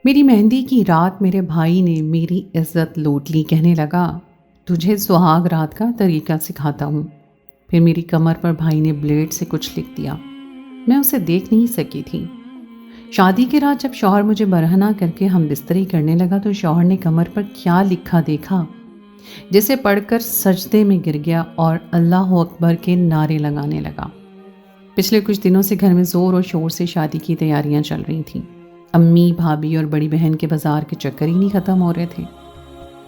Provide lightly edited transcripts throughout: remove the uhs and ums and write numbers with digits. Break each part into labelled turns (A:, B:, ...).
A: میری مہندی کی رات میرے بھائی نے میری عزت لوٹ لی، کہنے لگا تجھے سہاگ رات کا طریقہ سکھاتا ہوں۔ پھر میری کمر پر بھائی نے بلیڈ سے کچھ لکھ دیا۔ میں اسے دیکھ نہیں سکی تھی۔ شادی کے رات جب شوہر مجھے برہنہ کر کے ہم بستری کرنے لگا تو شوہر نے کمر پر کیا لکھا دیکھا، جسے پڑھ کر سجدے میں گر گیا اور اللہ اکبر کے نعرے لگانے لگا۔ پچھلے کچھ دنوں سے گھر میں زور اور شور سے شادی کی تیاریاں چل رہی تھیں۔ امی، بھابھی اور بڑی بہن کے بازار کے چکر ہی نہیں ختم ہو رہے تھے۔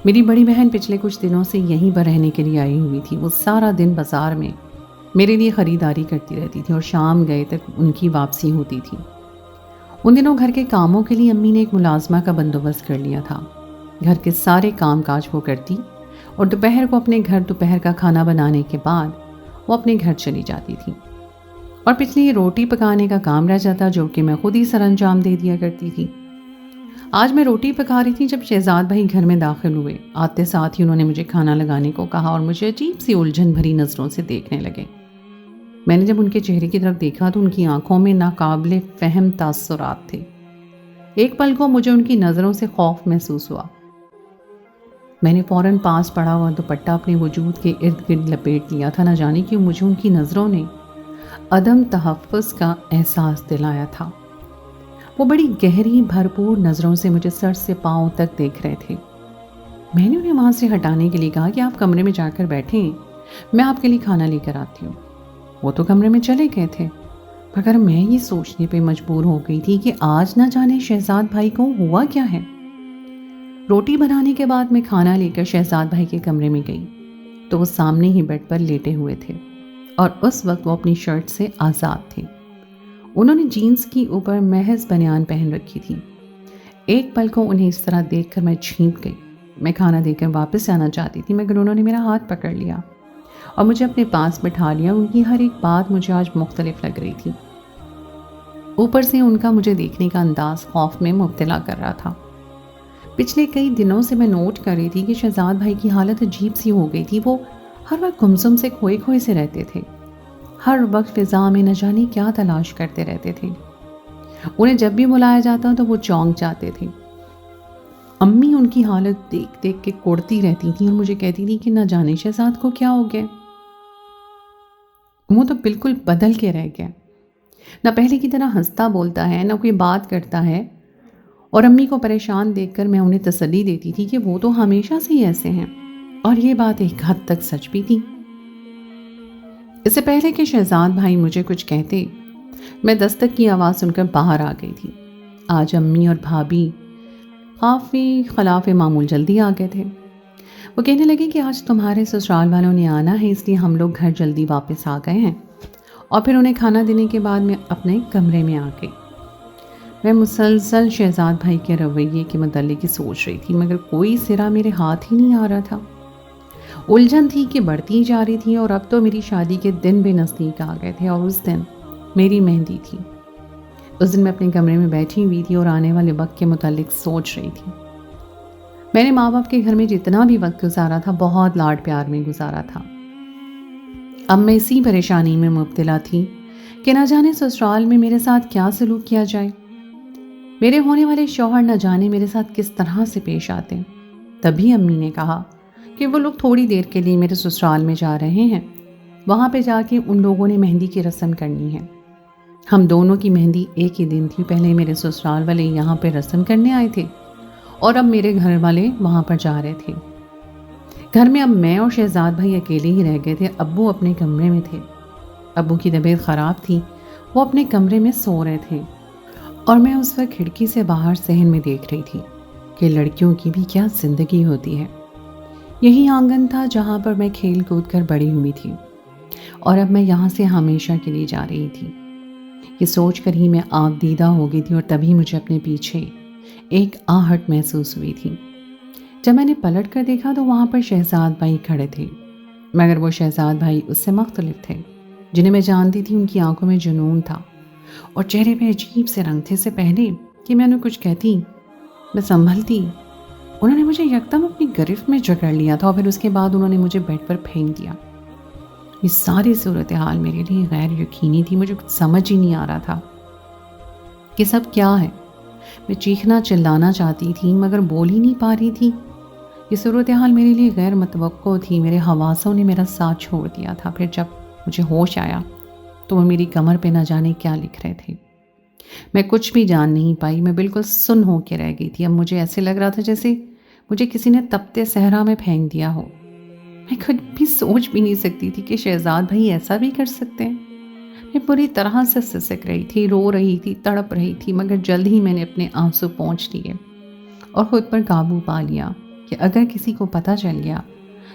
A: میری بڑی بہن پچھلے کچھ دنوں سے یہیں پر رہنے کے لیے آئی ہوئی تھی۔ وہ سارا دن بازار میں میرے لیے خریداری کرتی رہتی تھی اور شام گئے تک ان کی واپسی ہوتی تھی۔ ان دنوں گھر کے کاموں کے لیے امی نے ایک ملازمہ کا بندوبست کر لیا تھا۔ گھر کے سارے کام کاج وہ کرتی اور دوپہر کو اپنے گھر دوپہر کا کھانا بنانے کے بعد وہ اپنے گھر چلی جاتی تھی، اور پچھلی روٹی پکانے کا کام رہ جاتا جو کہ میں خود ہی سر انجام دے دیا کرتی تھی۔ آج میں روٹی پکا رہی تھی جب شہزاد بھائی گھر میں داخل ہوئے۔ آتے ساتھ ہی انہوں نے مجھے کھانا لگانے کو کہا اور مجھے عجیب سی الجھن بھری نظروں سے دیکھنے لگے۔ میں نے جب ان کے چہرے کی طرف دیکھا تو ان کی آنکھوں میں ناقابل فہم تاثرات تھے۔ ایک پل کو مجھے ان کی نظروں سے خوف محسوس ہوا۔ میں نے فوراً پاس پڑا ہوا دوپٹہ اپنے وجود کے ارد گرد لپیٹ لیا تھا، نہ جانے کیوں مجھے ان کی نظروں نے عدم تحفظ کا احساس دلایا تھا۔ وہ بڑی گہری بھرپور نظروں سے مجھے سر سے پاؤں تک دیکھ رہے تھے۔ میں نے انہیں وہاں سے ہٹانے کے لیے کہا کہ آپ کمرے میں جا کر بیٹھیں، میں آپ کے لیے کھانا لے کر آتی ہوں۔ وہ تو کمرے میں چلے گئے تھے، مگر میں یہ سوچنے پہ مجبور ہو گئی تھی کہ آج نہ جانے شہزاد بھائی کو ہوا کیا ہے۔ روٹی بنانے کے بعد میں کھانا لے کر شہزاد بھائی کے کمرے میں گئی تو وہ سامنے ہی بیڈ پر لیٹے ہوئے تھے، اور اس وقت وہ اپنی شرٹ سے آزاد تھے۔ انہوں نے جینز کی اوپر محض بنیان پہن رکھی تھی۔ ایک پل کو انہیں اس طرح دیکھ کر میں چھینک گئی۔ میں کھانا دے کر واپس جانا چاہتی تھی مگر انہوں نے میرا ہاتھ پکڑ لیا اور مجھے اپنے پاس بٹھا لیا۔ ان کی ہر ایک بات مجھے آج مختلف لگ رہی تھی۔ اوپر سے ان کا مجھے دیکھنے کا انداز خوف میں مبتلا کر رہا تھا۔ پچھلے کئی دنوں سے میں نوٹ کر رہی تھی کہ شہزاد بھائی کی حالت عجیب سی ہو گئی تھی۔ وہ ہر وقت گمسم سے کھوئے کھوئے سے رہتے تھے، ہر وقت فضا میں نہ جانے کیا تلاش کرتے رہتے تھے۔ انہیں جب بھی بلایا جاتا تو وہ چونک جاتے تھے۔ امی ان کی حالت دیکھ دیکھ کے کوڑتی رہتی تھیں اور مجھے کہتی تھی کہ نہ جانے شہزاد کو کیا ہو گیا، وہ تو بالکل بدل کے رہ گیا، نہ پہلے کی طرح ہنستا بولتا ہے، نہ کوئی بات کرتا ہے۔ اور امی کو پریشان دیکھ کر میں انہیں تسلی دیتی تھی کہ وہ تو ہمیشہ سے ہی ایسے ہیں، اور یہ بات ایک حد تک سچ بھی تھی۔ اس سے پہلے کہ شہزاد بھائی مجھے کچھ کہتے، میں دستک کی آواز سن کر باہر آ گئی تھی۔ آج امی اور بھابھی کافی خلاف معمول جلدی آ گئے تھے۔ وہ کہنے لگے کہ آج تمہارے سسرال والوں نے آنا ہے، اس لیے ہم لوگ گھر جلدی واپس آ گئے ہیں، اور پھر انہیں کھانا دینے کے بعد میں اپنے کمرے میں آ گئی۔ میں مسلسل شہزاد بھائی کے رویے کے متعلق سوچ رہی تھی مگر کوئی سرا میرے ہاتھ ہی نہیں آ رہا تھا۔ الجھن تھی کہ بڑھتی جا رہی تھی، اور اب تو میری شادی کے دن بھی نزدیک آ گئے تھے، اور اس دن میری مہندی تھی۔ اس دن میں اپنے کمرے میں بیٹھی ہوئی تھی اور آنے والے وقت کے متعلق سوچ رہی تھی۔ میں نے ماں باپ کے گھر میں جتنا بھی وقت گزارا تھا بہت لاڈ پیار میں گزارا تھا۔ اب میں اسی پریشانی میں مبتلا تھی کہ نہ جانے سسرال میں میرے ساتھ کیا سلوک کیا جائے۔ میرے ہونے والے شوہر نہ جانے میرے ساتھ کس طرح سے پیش آتے۔ تبھی امی نے کہا کہ وہ لوگ تھوڑی دیر کے لیے میرے سسرال میں جا رہے ہیں، وہاں پہ جا کے ان لوگوں نے مہندی کی رسم کرنی ہے۔ ہم دونوں کی مہندی ایک ہی دن تھی، پہلے میرے سسرال والے یہاں پہ رسم کرنے آئے تھے اور اب میرے گھر والے وہاں پر جا رہے تھے۔ گھر میں اب میں اور شہزاد بھائی اکیلے ہی رہ گئے تھے۔ ابو اپنے کمرے میں تھے، ابو کی طبیعت خراب تھی، وہ اپنے کمرے میں سو رہے تھے، اور میں اس وقت کھڑکی سے باہر صحن میں دیکھ رہی تھی کہ لڑکیوں کی بھی کیا زندگی ہوتی ہے۔ یہی آنگن تھا جہاں پر میں کھیل کود کر بڑی ہوئی تھی، اور اب میں یہاں سے ہمیشہ کے لیے جا رہی تھی۔ یہ سوچ کر ہی میں آب دیدہ ہو گئی تھی، اور تبھی مجھے اپنے پیچھے ایک آہٹ محسوس ہوئی تھی۔ جب میں نے پلٹ کر دیکھا تو وہاں پر شہزاد بھائی کھڑے تھے، مگر وہ شہزاد بھائی اس سے مختلف تھے جنہیں میں جانتی تھی۔ ان کی آنکھوں میں جنون تھا اور چہرے پہ عجیب سے رنگ تھے۔ سے پہلے کہ میں انہیں کچھ کہتی، میں سنبھلتی، انہوں نے مجھے یکدم اپنی گرفت میں جکڑ لیا تھا، اور پھر اس کے بعد انہوں نے مجھے بیڈ پر پھینک دیا۔ یہ ساری صورتحال میرے لیے غیر یقینی تھی، مجھے کچھ سمجھ ہی نہیں آ رہا تھا کہ سب کیا ہے۔ میں چیخنا چلانا چاہتی تھی مگر بول ہی نہیں پا رہی تھی۔ یہ صورتحال میرے لیے غیر متوقع تھی، میرے حواسوں نے میرا ساتھ چھوڑ دیا تھا۔ پھر جب مجھے ہوش آیا تو وہ میری کمر پہ نہ جانے کیا لکھ رہے تھے۔ میں کچھ بھی جان نہیں پائی، میں بالکل سن ہو کے رہ گئی تھی۔ اب مجھے ایسے لگ رہا تھا جیسے مجھے کسی نے تپتے صحرا میں پھینک دیا ہو۔ میں خود بھی سوچ بھی نہیں سکتی تھی کہ شہزاد بھائی ایسا بھی کر سکتے ہیں۔ میں پوری طرح سے سسک رہی تھی، رو رہی تھی، تڑپ رہی تھی، مگر جلد ہی میں نے اپنے آنسو پونچھ لیے اور خود پر قابو پا لیا کہ اگر کسی کو پتہ چل گیا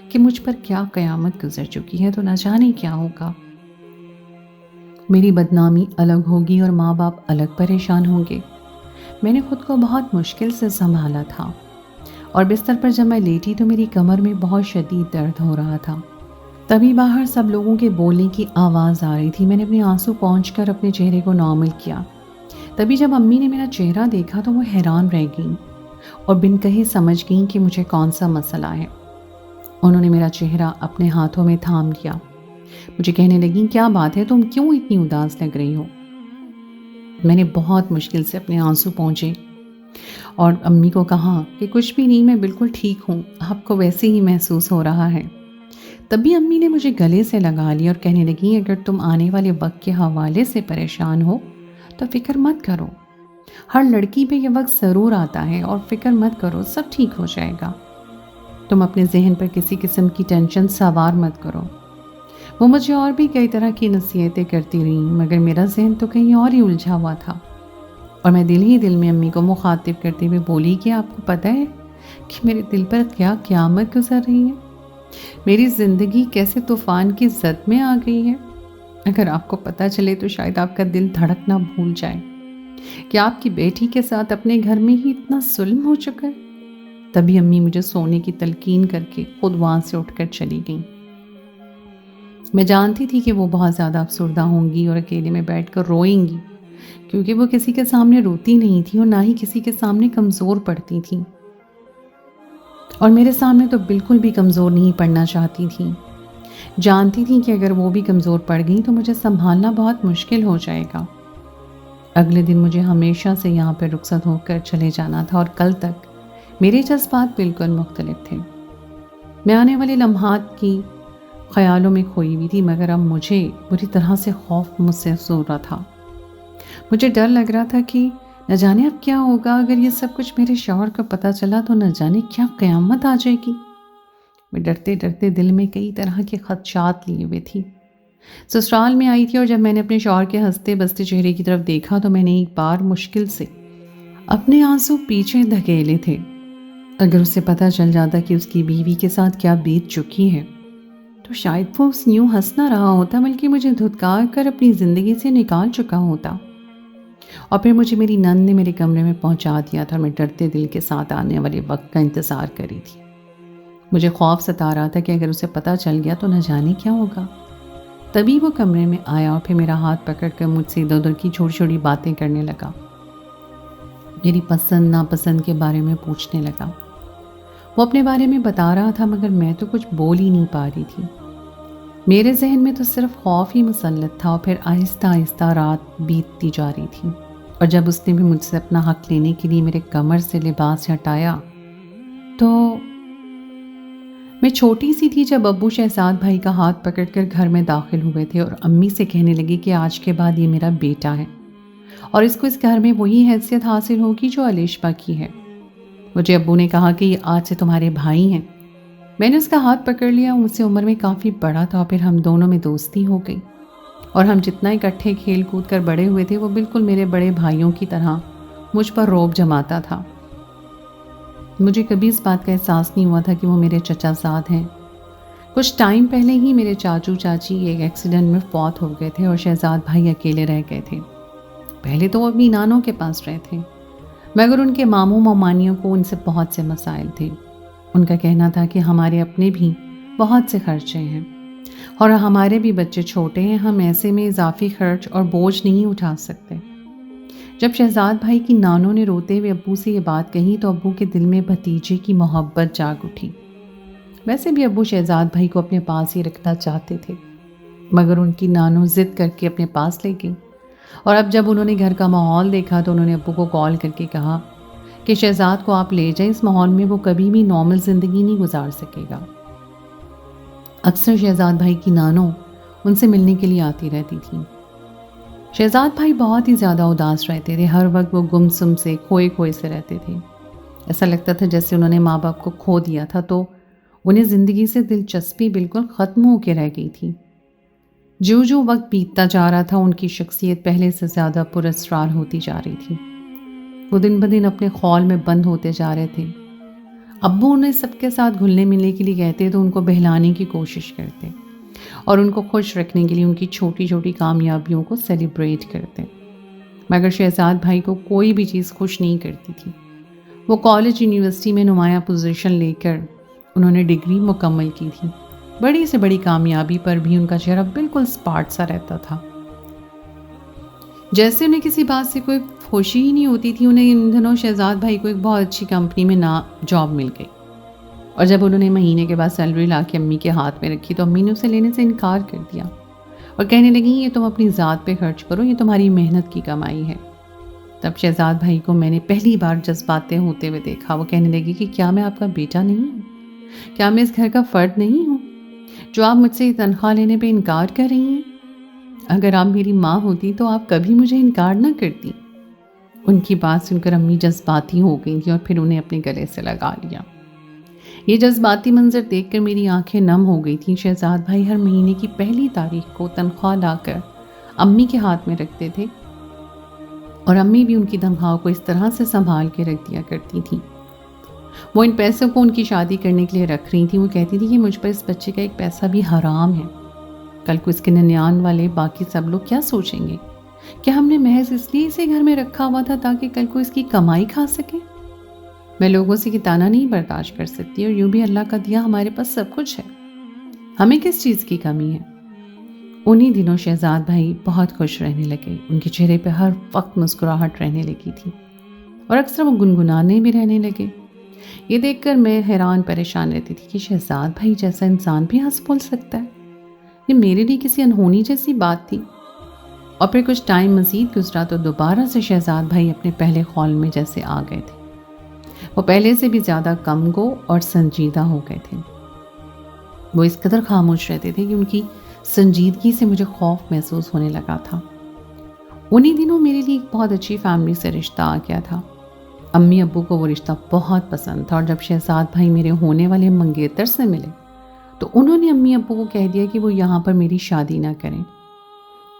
A: کہ مجھ پر کیا قیامت گزر چکی ہے تو نہ جانے کیا ہوگا۔ میری بدنامی الگ ہوگی اور ماں باپ الگ پریشان ہوں گے۔ میں نے خود کو بہت مشکل سے سنبھالا تھا اور بستر پر جب میں لیٹی تو میری کمر میں بہت شدید درد ہو رہا تھا۔ تبھی باہر سب لوگوں کے بولنے کی آواز آ رہی تھی۔ میں نے اپنے آنسو پونچھ کر اپنے چہرے کو نارمل کیا۔ تبھی جب امی نے میرا چہرہ دیکھا تو وہ حیران رہ گئیں اور بن کہے سمجھ گئیں کہ مجھے کون سا مسئلہ ہے۔ انہوں نے میرا چہرہ اپنے ہاتھوں میں تھام لیا، مجھے کہنے لگیں کیا بات ہے، تم کیوں اتنی اداس لگ رہی ہو؟ میں نے بہت مشکل سے اپنے آنسو پونچھے اور امی کو کہا کہ کچھ بھی نہیں، میں بالکل ٹھیک ہوں، آپ کو ویسے ہی محسوس ہو رہا ہے۔ تبھی امی نے مجھے گلے سے لگا لی اور کہنے لگیں اگر تم آنے والے وقت کے حوالے سے پریشان ہو تو فکر مت کرو، ہر لڑکی پہ یہ وقت ضرور آتا ہے اور فکر مت کرو، سب ٹھیک ہو جائے گا۔ تم اپنے ذہن پر کسی قسم کی ٹینشن سوار مت کرو۔ وہ مجھے اور بھی کئی طرح کی نصیحتیں کرتی رہیں مگر میرا ذہن تو کہیں اور ہی الجھا ہوا تھا اور میں دل ہی دل میں امی کو مخاطب کرتے ہوئے بولی کہ آپ کو پتہ ہے کہ میرے دل پر کیا قیامت گزر رہی ہے، میری زندگی کیسے طوفان کی زد میں آ گئی ہے۔ اگر آپ کو پتہ چلے تو شاید آپ کا دل دھڑکنا بھول جائے کہ آپ کی بیٹی کے ساتھ اپنے گھر میں ہی اتنا ظلم ہو چکا ہے۔ تبھی امی مجھے سونے کی تلقین کر کے خود وہاں سے اٹھ کر چلی گئیں۔ میں جانتی تھی کہ وہ بہت زیادہ افسردہ ہوں گی اور اکیلے میں بیٹھ کر روئیں گی، کیونکہ وہ کسی کے سامنے روتی نہیں تھی اور نہ ہی کسی کے سامنے کمزور پڑتی تھیں، اور میرے سامنے تو بالکل بھی کمزور نہیں پڑنا چاہتی تھیں۔ جانتی تھیں کہ اگر وہ بھی کمزور پڑ گئیں تو مجھے سنبھالنا بہت مشکل ہو جائے گا۔ اگلے دن مجھے ہمیشہ سے یہاں پہ رخصت ہو کر چلے جانا تھا اور کل تک میرے جذبات بالکل مختلف تھے۔ میں آنے والے لمحات کی خیالوں میں کھوئی ہوئی تھی مگر اب مجھے بری طرح سے خوف مجھ سے سو رہا تھا۔ مجھے ڈر لگ رہا تھا کہ نہ جانے اب کیا ہوگا، اگر یہ سب کچھ میرے شوہر کو پتہ چلا تو نہ جانے کیا قیامت آ جائے گی۔ میں ڈرتے ڈرتے دل میں کئی طرح کے خدشات لیے ہوئے تھی۔ سسرال میں آئی تھی اور جب میں نے اپنے شوہر کے ہنستے بستے چہرے کی طرف دیکھا تو میں نے ایک بار مشکل سے اپنے آنسو پیچھے دھکیلے تھے۔ اگر اسے پتہ چل جاتا کہ اس کی بیوی کے ساتھ کیا بیت چکی ہے تو شاید وہ اس یوں ہنس نہ رہا ہوتا بلکہ مجھے دھتکار کر اپنی زندگی سے نکال چکا ہوتا۔ اور پھر مجھے میری نند نے میرے کمرے میں پہنچا دیا تھا اور میں ڈرتے دل کے ساتھ آنے والے وقت کا انتظار کر رہی تھی۔ مجھے خوف ستا رہا تھا کہ اگر اسے پتہ چل گیا تو نہ جانے کیا ہوگا۔ تبھی وہ کمرے میں آیا اور پھر میرا ہاتھ پکڑ کر مجھ سے ادھر ادھر کی چھوٹی چھوٹی باتیں کرنے لگا، میری پسند ناپسند کے بارے میں پوچھنے لگا۔ وہ اپنے بارے میں بتا رہا تھا مگر میں تو کچھ بول ہی نہیں پا رہی تھی۔ میرے ذہن میں تو صرف خوف ہی مسلط تھا اور پھر آہستہ آہستہ رات بیتتی جا رہی تھی، اور جب اس نے بھی مجھ سے اپنا حق لینے کے لیے میرے کمر سے لباس ہٹایا تو میں چھوٹی سی تھی جب ابو شہزاد بھائی کا ہاتھ پکڑ کر گھر میں داخل ہوئے تھے اور امی سے کہنے لگی کہ آج کے بعد یہ میرا بیٹا ہے اور اس کو اس گھر میں وہی حیثیت حاصل ہوگی جو الیشبا کی ہے۔ مجھے ابو نے کہا کہ یہ آج سے تمہارے بھائی ہیں۔ میں نے اس کا ہاتھ پکڑ لیا، مجھ سے عمر میں کافی بڑا تھا، پھر ہم دونوں میں دوستی ہو گئی اور ہم جتنا اکٹھے کھیل کود کر بڑے ہوئے تھے وہ بالکل میرے بڑے بھائیوں کی طرح مجھ پر رعب جماتا تھا۔ مجھے کبھی اس بات کا احساس نہیں ہوا تھا کہ وہ میرے چچا زاد ہیں۔ کچھ ٹائم پہلے ہی میرے چاچو چاچی ایک ایکسیڈنٹ میں فوت ہو گئے تھے اور شہزاد بھائی اکیلے رہ گئے تھے۔ پہلے تو وہ اپنی نانوں کے پاس رہے تھے مگر ان کے ماموں مامانیوں کو ان سے بہت سے مسائل تھے۔ ان کا کہنا تھا کہ ہمارے اپنے بھی بہت سے خرچے ہیں اور ہمارے بھی بچے چھوٹے ہیں، ہم ایسے میں اضافی خرچ اور بوجھ نہیں اٹھا سکتے۔ جب شہزاد بھائی کی نانوں نے روتے ہوئے ابو سے یہ بات کہی تو ابو کے دل میں بھتیجے کی محبت جاگ اٹھی۔ ویسے بھی ابو شہزاد بھائی کو اپنے پاس ہی رکھنا چاہتے تھے مگر ان کی نانوں ضد کر کے اپنے پاس لے گئی اور اب جب انہوں نے گھر کا ماحول دیکھا تو انہوں نے ابو کو کال کر کے کہا کہ شہزاد کو آپ لے جائیں، اس ماحول میں وہ کبھی بھی نارمل زندگی نہیں گزار سکے گا۔ اکثر شہزاد بھائی کی نانو ان سے ملنے کے لیے آتی رہتی تھیں۔ شہزاد بھائی بہت ہی زیادہ اداس رہتے تھے، ہر وقت وہ گم سم سے کھوئے کھوئے سے رہتے تھے۔ ایسا لگتا تھا جیسے انہوں نے ماں باپ کو کھو دیا تھا تو انہیں زندگی سے دلچسپی بالکل ختم ہو کے رہ گئی تھی۔ جو جو وقت بیتتا جا رہا تھا ان کی شخصیت پہلے سے زیادہ پراسرار ہوتی جا رہی تھی۔ وہ دن بدن اپنے خول میں بند ہوتے جا رہے تھے۔ ابو انہیں سب کے ساتھ گھلنے ملنے کے لیے کہتے تو ان کو بہلانے کی کوشش کرتے اور ان کو خوش رکھنے کے لیے ان کی چھوٹی چھوٹی کامیابیوں کو سیلیبریٹ کرتے، مگر شہزاد بھائی کو کوئی بھی چیز خوش نہیں کرتی تھی۔ وہ کالج یونیورسٹی میں نمایاں پوزیشن لے کر انہوں نے ڈگری مکمل کی تھی۔ بڑی سے بڑی کامیابی پر بھی ان کا چہرہ بالکل اسپاٹ سا رہتا تھا، جیسے انہیں کسی بات سے کوئی خوشی ہی نہیں ہوتی تھی۔ انہیں ان دنوں شہزاد بھائی کو ایک بہت اچھی کمپنی میں جاب مل گئی، اور جب انہوں نے مہینے کے بعد سیلری لا کے امی کے ہاتھ میں رکھی تو امی نے اسے لینے سے انکار کر دیا اور کہنے لگی یہ تم اپنی ذات پہ خرچ کرو، یہ تمہاری محنت کی کمائی ہے۔ تب شہزاد بھائی کو میں نے پہلی بار جذباتے ہوتے ہوئے دیکھا۔ وہ کہنے لگی کہ کیا میں آپ کا بیٹا نہیں ہوں؟ کیا میں اس گھر کا فرد نہیں ہوں جو آپ مجھ سے تنخواہ لینے پہ انکار کر رہی ہیں؟ اگر آپ میری ماں ہوتی تو آپ کبھی مجھے انکار نہ کرتی۔ ان کی بات سن کر امی جذباتی ہو گئی تھی اور پھر انہیں اپنے گلے سے لگا لیا۔ یہ جذباتی منظر دیکھ کر میری آنکھیں نم ہو گئی تھیں۔ شہزاد بھائی ہر مہینے کی پہلی تاریخ کو تنخواہ لا کر امی کے ہاتھ میں رکھتے تھے اور امی بھی ان کی تنخواہ کو اس طرح سے سنبھال کے رکھ دیا کرتی تھیں۔ وہ ان پیسوں کو ان کی شادی کرنے کے لیے رکھ رہی تھیں۔ وہ کہتی تھی کہ مجھ پر اس بچے کا ایک پیسہ بھی حرام ہے، کل کو اس کے ننیان والے باقی سب لوگ کیا سوچیں گے؟ کیا ہم نے محض اس لیے اسے گھر میں رکھا ہوا تھا تاکہ کل کو اس کی کمائی کھا سکے؟ میں لوگوں سے یہ طعنہ نہیں برداشت کر سکتی، اور یوں بھی اللہ کا دیا ہمارے پاس سب کچھ ہے، ہمیں کس چیز کی کمی ہے؟ انہی دنوں شہزاد بھائی بہت خوش رہنے لگے۔ ان کے چہرے پہ ہر وقت مسکراہٹ رہنے لگی تھی اور اکثر وہ گنگنانے بھی رہنے لگے۔ یہ دیکھ کر میں حیران پریشان رہتی تھی کہ شہزاد بھائی جیسا انسان بھی ہنس بول سکتا ہے۔ یہ میرے لیے کسی انہونی جیسی بات تھی۔ اور پھر کچھ ٹائم مزید گزرا تو دوبارہ سے شہزاد بھائی اپنے پہلے خول میں جیسے آ گئے تھے۔ وہ پہلے سے بھی زیادہ کم گو اور سنجیدہ ہو گئے تھے۔ وہ اس قدر خاموش رہتے تھے کہ ان کی سنجیدگی سے مجھے خوف محسوس ہونے لگا تھا۔ انہی دنوں میرے لیے ایک بہت اچھی فیملی سے رشتہ آ گیا تھا۔ امی ابو کو وہ رشتہ بہت پسند تھا، اور جب شہزاد بھائی میرے ہونے والے منگیتر سے ملے تو انہوں نے امی ابو کو کہہ دیا کہ وہ یہاں پر میری شادی نہ کریں۔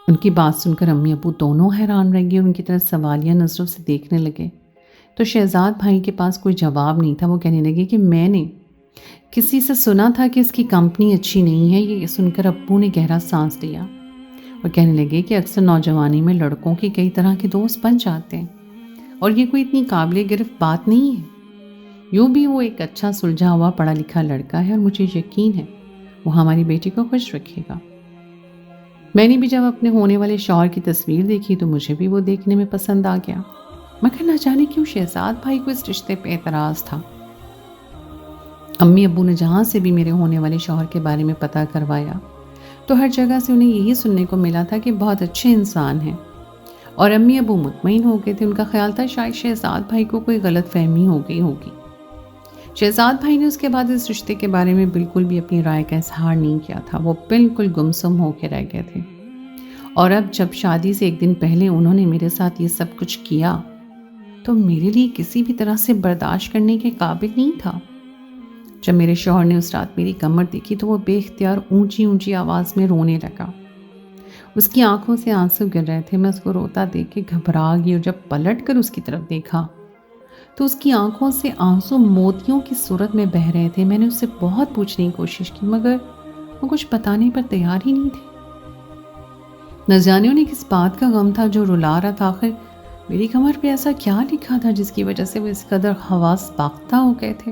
A: ان کی بات سن کر امی ابو دونوں حیران رہ گئے اور ان کی طرف سوالیہ نظروں سے دیکھنے لگے۔ تو شہزاد بھائی کے پاس کوئی جواب نہیں تھا۔ وہ کہنے لگے کہ میں نے کسی سے سنا تھا کہ اس کی کمپنی اچھی نہیں ہے۔ یہ سن کر ابو نے گہرا سانس لیا اور کہنے لگے کہ اکثر نوجوانی میں لڑکوں کے کئی طرح کے دوست بن جاتے ہیں، اور یہ کوئی اتنی قابل گرفت بات نہیں ہے۔ یوں بھی وہ ایک اچھا سلجھا ہوا پڑھا لکھا لڑکا ہے، اور مجھے یقین ہے وہ ہماری بیٹی کو خوش رکھے گا۔ میں نے بھی جب اپنے ہونے والے شوہر کی تصویر دیکھی تو مجھے بھی وہ دیکھنے میں پسند آ گیا، مگر نہ جانے کیوں شہزاد بھائی کو اس رشتے پہ اعتراض تھا۔ امی ابو نے جہاں سے بھی میرے ہونے والے شوہر کے بارے میں پتہ کروایا تو ہر جگہ سے انہیں یہی سننے کو ملا تھا کہ بہت اچھے انسان ہیں، اور امی ابو مطمئن ہو گئے تھے۔ ان کا خیال تھا شاید شہزاد بھائی کو کوئی غلط فہمی ہو گئی ہوگی۔ شہزاد بھائی نے اس کے بعد اس رشتے کے بارے میں بالکل بھی اپنی رائے کا اظہار نہیں کیا تھا۔ وہ بالکل گمسم ہو کے رہ گئے تھے، اور اب جب شادی سے ایک دن پہلے انہوں نے میرے ساتھ یہ سب کچھ کیا تو میرے لیے کسی بھی طرح سے برداشت کرنے کے قابل نہیں تھا۔ جب میرے شوہر نے اس رات میری کمر دیکھی تو وہ بے اختیار اونچی اونچی آواز میں رونے لگا۔ اس کی آنکھوں سے آنسو گر رہے تھے۔ میں اس کو روتا دیکھ کے گھبرا گئی، اور جب پلٹ کر اس کی طرف دیکھا تو اس کی آنکھوں سے آنسو موتیوں کی صورت میں بہہ رہے تھے۔ میں نے اس سے بہت پوچھنے کی کوشش کی، مگر وہ کچھ بتانے پر تیار ہی نہیں تھے۔ نہ جانے انہیں کس بات کا غم تھا جو رلا رہا تھا۔ آخر میری کمر پہ ایسا کیا لکھا تھا جس کی وجہ سے وہ اس قدر حواس باختہ ہو گئے تھے؟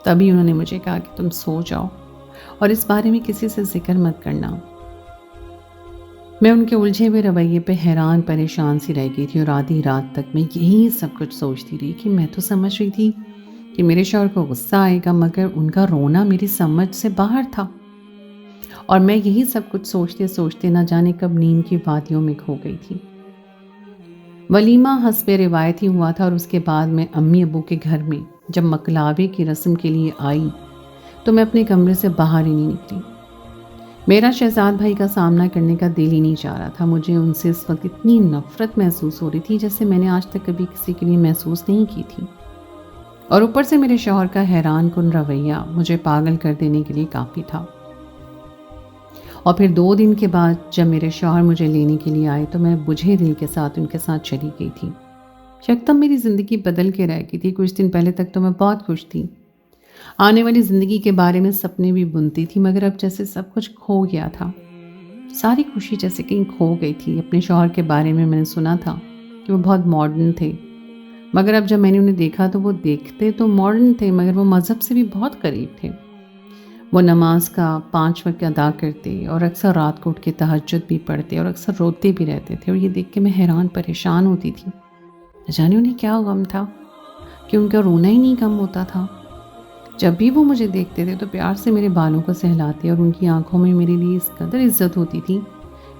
A: تبھی انہوں نے مجھے کہا کہ تم سو جاؤ اور اس بارے میں کسی سے ذکر مت کرنا۔ میں ان کے الجھے ہوئے رویے پہ حیران پریشان سی رہ گئی تھی، اور آدھی رات تک میں یہی سب کچھ سوچتی رہی کہ میں تو سمجھ رہی تھی کہ میرے شوہر کو غصہ آئے گا، مگر ان کا رونا میری سمجھ سے باہر تھا، اور میں یہی سب کچھ سوچتے سوچتے نہ جانے کب نیند کی وادیوں میں کھو گئی تھی۔ ولیمہ حسب روایت ہی ہوا تھا اور اس کے بعد میں امی ابو کے گھر میں جب مکلاوے کی رسم کے لیے آئی تو میں اپنے کمرے سے باہر ہی نہیں نکلی۔ میرا شہزاد بھائی کا سامنا کرنے کا دل ہی نہیں چاہ رہا تھا۔ مجھے ان سے اس وقت اتنی نفرت محسوس ہو رہی تھی جیسے میں نے آج تک کبھی کسی کے لیے محسوس نہیں کی تھی، اور اوپر سے میرے شوہر کا حیران کن رویہ مجھے پاگل کر دینے کے لیے کافی تھا۔ اور پھر 2 دن کے بعد جب میرے شوہر مجھے لینے کے لیے آئے تو میں بجھے دل کے ساتھ ان کے ساتھ چلی گئی تھی۔ یکدم میری زندگی بدل کے رہ گئی تھی۔ کچھ دن پہلے تک تو میں بہت خوش تھی، آنے والی زندگی کے بارے میں سپنے بھی بنتی تھی، مگر اب جیسے سب کچھ کھو گیا تھا۔ ساری خوشی جیسے کہیں کھو گئی تھی۔ اپنے شوہر کے بارے میں نے سنا تھا کہ وہ بہت ماڈرن تھے، مگر اب جب میں نے انہیں دیکھا تو وہ دیکھتے تو ماڈرن تھے مگر وہ مذہب سے بھی بہت قریب تھے۔ وہ نماز کا 5 وقت ادا کرتے اور اکثر رات کو اٹھ کے تہجد بھی پڑھتے اور اکثر روتے بھی رہتے تھے، اور یہ دیکھ کے میں حیران پریشان ہوتی تھی۔ جانے انہیں کیا غم تھا کہ ان کا رونا ہی نہیں کم ہوتا تھا۔ جب بھی وہ مجھے دیکھتے تھے تو پیار سے میرے بالوں کو سہلاتے اور ان کی آنکھوں میں میرے لیے اس قدر عزت ہوتی تھی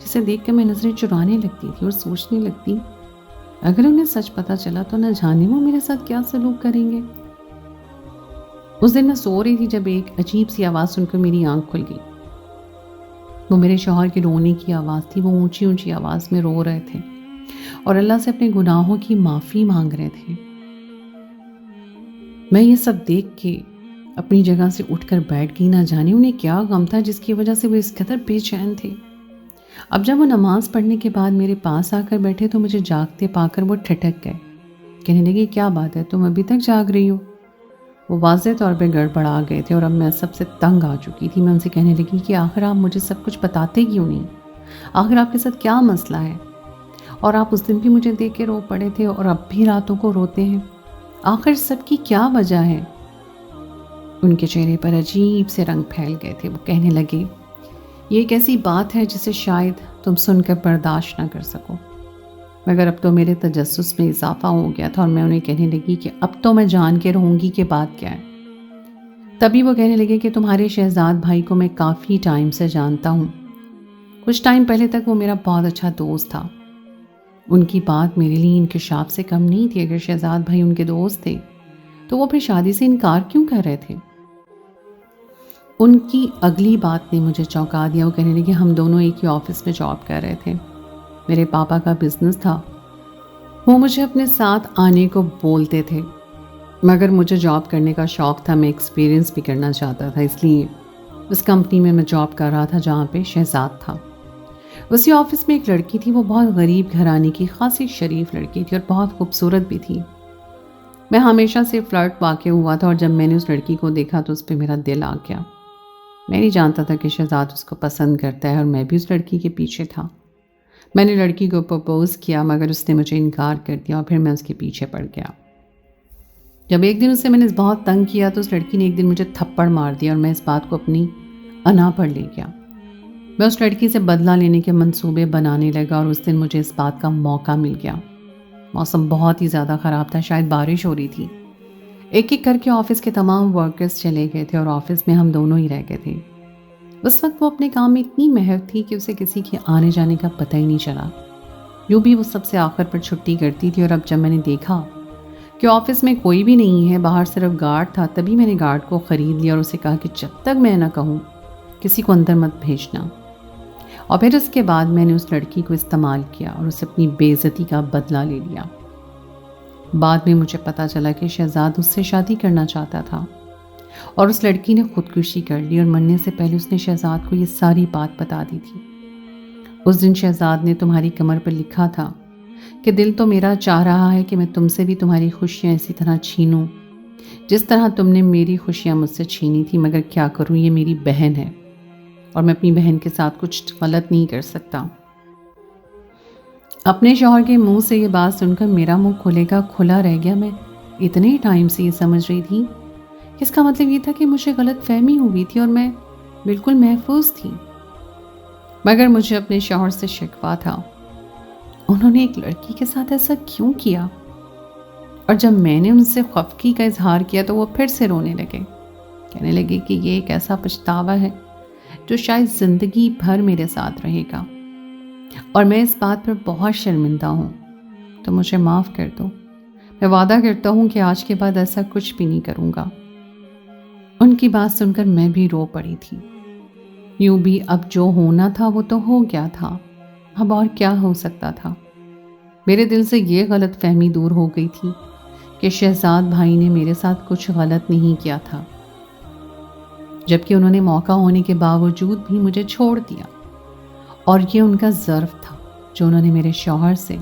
A: جسے دیکھ کر میں نظریں چرانے لگتی تھی اور سوچنے لگتی اگر انہیں سچ پتہ چلا تو نہ جانے وہ میرے ساتھ کیا سلوک کریں گے۔ اس دن میں سو رہی تھی جب ایک عجیب سی آواز سن کر میری آنکھ کھل گئی۔ وہ میرے شوہر کے رونے کی آواز تھی۔ وہ اونچی اونچی آواز میں رو رہے تھے اور اللہ سے اپنے گناہوں کی معافی مانگ رہے تھے۔ میں یہ سب دیکھ کے اپنی جگہ سے اٹھ کر بیٹھ گئی۔ نہ جانے انہیں کیا غم تھا جس کی وجہ سے وہ اس قدر بے چین تھے۔ اب جب وہ نماز پڑھنے کے بعد میرے پاس آ کر بیٹھے تو مجھے جاگتے پا کر وہ ٹھٹک گئے، کہنے لگے کیا بات ہے، تم ابھی تک جاگ رہی ہو؟ وہ واضح طور پہ گڑبڑا گئے تھے اور اب میں سب سے تنگ آ چکی تھی۔ میں ان سے کہنے لگی کہ آخر آپ مجھے سب کچھ بتاتے کیوں نہیں؟ آخر آپ کے ساتھ کیا مسئلہ ہے؟ اور آپ اس دن بھی مجھے دیکھ کے رو پڑے تھے اور اب بھی راتوں کو روتے ہیں، آخر سب کی کیا وجہ ہے؟ ان کے چہرے پر عجیب سے رنگ پھیل گئے تھے۔ وہ کہنے لگے یہ ایک ایسی بات ہے جسے شاید تم سن کر برداشت نہ کر سکو، مگر اب تو میرے تجسس میں اضافہ ہو گیا تھا اور میں انہیں کہنے لگی کہ اب تو میں جان کے رہوں گی کہ بات کیا ہے۔ تبھی وہ کہنے لگے کہ تمہارے شہزاد بھائی کو میں کافی ٹائم سے جانتا ہوں۔ کچھ ٹائم پہلے تک وہ میرا بہت اچھا دوست تھا۔ ان کی بات میرے لیے انکشاف سے کم نہیں تھی۔ اگر شہزاد بھائی ان کے دوست تھے تو وہ پھر شادی سے انکار کیوں کر رہے تھے؟ ان کی اگلی بات نے مجھے چونکا دیا۔ وہ کہنے لگے ہم دونوں ایک ہی آفس میں جاب کر رہے تھے، میرے پاپا کا بزنس تھا، وہ مجھے اپنے ساتھ آنے کو بولتے تھے، مگر مجھے جاب کرنے کا شوق تھا، میں ایکسپیرینس بھی کرنا چاہتا تھا، اس لیے اس کمپنی میں میں جاب کر رہا تھا جہاں پہ شہزاد تھا۔ اسی آفس میں ایک لڑکی تھی، وہ بہت غریب گھرانے کی خاصی شریف لڑکی تھی اور بہت خوبصورت بھی تھی۔ میں ہمیشہ سے فلرٹ واقع ہوا تھا اور جب میں نے اس لڑکی کو دیکھا تو اس پہ میرا دل آ گیا۔ میں نہیں جانتا تھا کہ شہزاد اس کو پسند کرتا ہے اور میں بھی اس لڑکی کے پیچھے تھا۔ میں نے لڑکی کو پرپوز کیا مگر اس نے مجھے انکار کر دیا اور پھر میں اس کے پیچھے پڑ گیا۔ جب ایک دن اسے میں نے بہت تنگ کیا تو اس لڑکی نے ایک دن مجھے تھپڑ مار دیا اور میں اس بات کو اپنی انا پر لے گیا۔ میں اس لڑکی سے بدلہ لینے کے منصوبے بنانے لگا اور اس دن مجھے اس بات کا موقع مل گیا۔ موسم بہت ہی زیادہ خراب تھا، شاید بارش ہو رہی تھی۔ ایک ایک کر کے آفس کے تمام ورکرز چلے گئے تھے اور آفس میں ہم دونوں ہی رہ گئے تھے۔ اس وقت وہ اپنے کام میں اتنی محو تھی کہ اسے کسی کے آنے جانے کا پتہ ہی نہیں چلا۔ یوں بھی وہ سب سے آخر پر چھٹی کرتی تھی اور اب جب میں نے دیکھا کہ آفس میں کوئی بھی نہیں ہے، باہر صرف گارڈ تھا، تبھی میں نے گارڈ کو خرید لیا اور اسے کہا کہ جب تک میں نہ کہوں کسی کو اندر مت بھیجنا۔ اور پھر اس کے بعد میں نے اس لڑکی کو استعمال کیا اور اسے اپنی بے عزتی کا بدلہ لے لیا۔ بعد میں مجھے پتا چلا کہ شہزاد اس سے شادی کرنا چاہتا تھا اور اس لڑکی نے خودکشی کر لی اور مرنے سے پہلے اس نے شہزاد کو یہ ساری بات بتا دی تھی۔ اس دن شہزاد نے تمہاری کمر پر لکھا تھا کہ دل تو میرا چاہ رہا ہے کہ میں تم سے بھی تمہاری خوشیاں اسی طرح چھینوں جس طرح تم نے میری خوشیاں مجھ سے چھینی تھی، مگر کیا کروں، یہ میری بہن ہے اور میں اپنی بہن کے ساتھ کچھ غلط نہیں کر سکتا۔ اپنے شوہر کے منہ سے یہ بات سن کر میرا منہ کھلے کا کھلا رہ گیا۔ میں اتنے ٹائم سے یہ سمجھ رہی تھی کہ اس کا مطلب یہ تھا کہ مجھے غلط فہمی ہوئی تھی اور میں بالکل محفوظ تھی، مگر مجھے اپنے شوہر سے شکوہ تھا۔ انہوں نے ایک لڑکی کے ساتھ ایسا کیوں کیا؟ اور جب میں نے ان سے خفگی کا اظہار کیا تو وہ پھر سے رونے لگے، کہنے لگے کہ یہ ایک ایسا پچھتاوا ہے جو شاید زندگی بھر میرے ساتھ رہے گا، اور میں اس بات پر بہت شرمندہ ہوں، تو مجھے معاف کر دو۔ میں وعدہ کرتا ہوں کہ آج کے بعد ایسا کچھ بھی نہیں کروں گا۔ ان کی بات سن کر میں بھی رو پڑی تھی۔ یوں بھی اب جو ہونا تھا وہ تو ہو گیا تھا، اب اور کیا ہو سکتا تھا۔ میرے دل سے یہ غلط فہمی دور ہو گئی تھی کہ شہزاد بھائی نے میرے ساتھ کچھ غلط نہیں کیا تھا، جبکہ انہوں نے موقع ہونے کے باوجود بھی مجھے چھوڑ دیا، اور یہ ان کا ظرف تھا جو انہوں نے میرے شوہر سے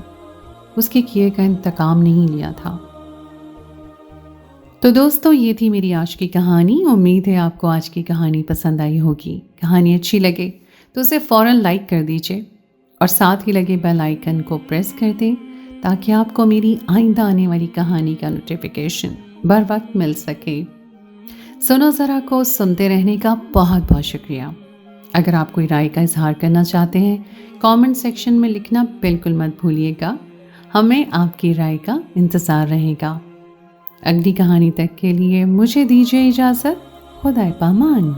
A: اس کے کیے کا انتقام نہیں لیا تھا۔ تو دوستو، یہ تھی میری آج کی کہانی۔ امید ہے آپ کو آج کی کہانی پسند آئی ہوگی۔ کہانی اچھی لگے تو اسے فوراً لائک کر دیجئے، اور ساتھ ہی لگے بیل آئیکن کو پریس کر دیں تاکہ آپ کو میری آئندہ آنے والی کہانی کا نوٹیفیکیشن بر وقت مل سکے۔ سنو ذرا کو سنتے رہنے کا بہت بہت شکریہ۔ اگر آپ کوئی رائے کا اظہار کرنا چاہتے ہیں، کامنٹ سیکشن میں لکھنا بالکل مت بھولیے گا، ہمیں آپ کی رائے کا انتظار رہے گا۔ اگلی کہانی تک کے لیے مجھے دیجیے اجازت۔ خدائے پامان۔